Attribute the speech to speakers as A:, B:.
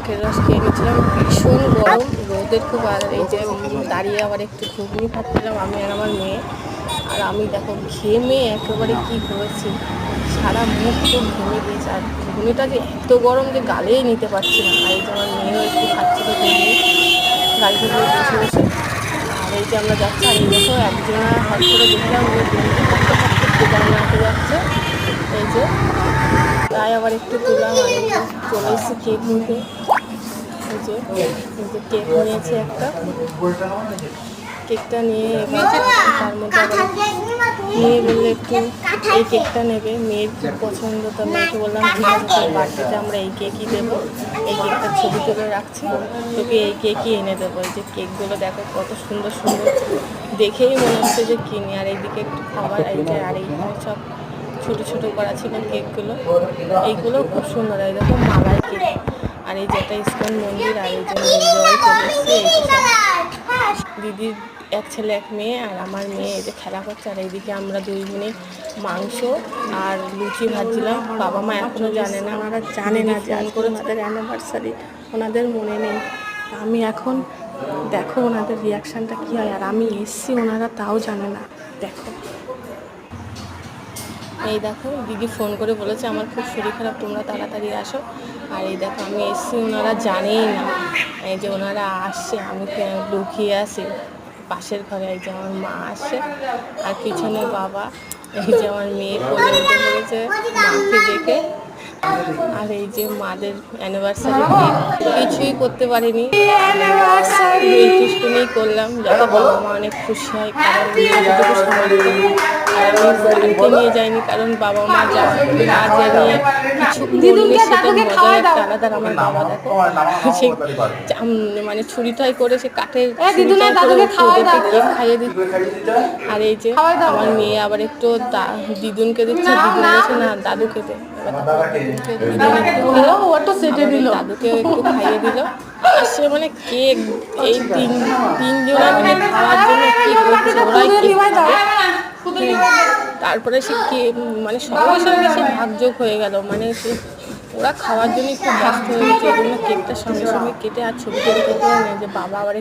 A: আখের রস খেয়ে নিয়েছিলাম। ভীষণ গরম, রোদের খুব। আর এই যে দাঁড়িয়ে আবার একটু ঘুগনি খাচ্ছিলাম আমি আর আমার মেয়ে। আর আমি দেখো ঘেমে একেবারে কি হয়েছি, সারা মুখ তো ঘেমে গিয়েছে। আর ঘুগনিটা যে এত গরম যে গালেই নিতে পারছি না। আর এই যে আমার মেয়েও একটু খাচ্ছিল ঘুগনি গাড়িতে দিয়ে বসে বসে। আর এই যে আমরা যাচ্ছি, আর এই দেখো একজনা হট করে দেখলাম যে ঘুগনি খাচ্ছে খাচ্ছে কেদার নাড়তে যাচ্ছে। এই যে তাই আবার একটু তুলাম। আর এই যে চলে এসেছি কেক নিতে। এই যে কেক নিয়েছে একটা, কেকটা নিয়ে এবার তার মধ্যে আবার মেয়ে বললে একটু এই কেকটা নেবে, মেয়ের খুব পছন্দ। তো মেয়েকে বললাম ঠিক আছে, তোর বার্থডেতে আমরা এই কেকই দেবো, এই কেকটার ছবি তুলে রাখছি, তোকে এই কেকই এনে দেবো। এই যে কেকগুলো দেখো কত সুন্দর সুন্দর, দেখেই মনে হচ্ছে যে কিনি। আর এইদিকে একটু খাবার, এই যে আর এইখানে সব ছোটো ছোটো করা ছিল কেকগুলো, এইগুলো খুব সুন্দর। এই দেখো মালাই কেক। আর এই যেটা ইস্কন মন্দির। আর এই যে জয় চলে এসছে। এই যে সব দিদির এক ছেলে এক মেয়ে আর আমার মেয়ে এই যে খেলা করছে। আর এইদিকে আমরা দুই বোনে মাংস আর লুচি ভাজছিলাম। বাবা মা এখনও জানে না, ওনারা জানে না যে আজকে ওনাদের অ্যানিভার্সারি, ওনাদের মনে নেই। আমি এখন দেখো ওনাদের রিয়াকশানটা কী হয়। আর আমি এসছি, ওনারা তাও জানে না। দেখো এই দেখো দিদি ফোন করে বলেছে আমার খুব শরীর খারাপ, তোমরা তাড়াতাড়ি আসো। আর এই দেখো আমি এসছি, ওনারা জানেই না। এই যে ওনারা আসছে, আমি লুকিয়ে আসি পাশের ঘরে। এই যে আমার মা আসছে আর পিছনে বাবা। এই যে আমার মেয়ে কোলে উঠে পড়েছে মাকে দেখে। আর এই যে মাদের অ্যানিভার্সারি কিছুই করতে পারিনি, এইটুকুনি করলাম যাতে বাবা মা অনেক খুশি হয়। কারণ যতটুকু সামর্থ্য, আর আমি গাড়িতে নিয়ে যাইনি কারণ বাবা মা না জানিয়ে কিছু করলে সেটার মজা একটা আলাদা। আমার বাবা দেখো সে মানে ছুরিটাই করে সে কাঠের ওদেরকে কেক খাইয়ে দিচ্ছে। আর এই যে আমার মেয়ে আবার একটু দিদুনকে দিচ্ছে, দিদুন বলছে না দাদু খেতে, দাদুকে একটু খাইয়ে দিল। আর সে মানে কেক এই তিনজনা মিলে খাওয়ার জন্য কি করছে, ওরাই তারপরে সে মানে সঙ্গে সঙ্গে সে ভাগযোগ হয়ে গেল। মানে সে ওরা খাওয়ার জন্যই খুব ব্যস্ত হয়ে গেছে, এই জন্য কেকটা সঙ্গে সঙ্গে কেটে আর ছবি তুলে করতে পারে না। যে বাবা আবার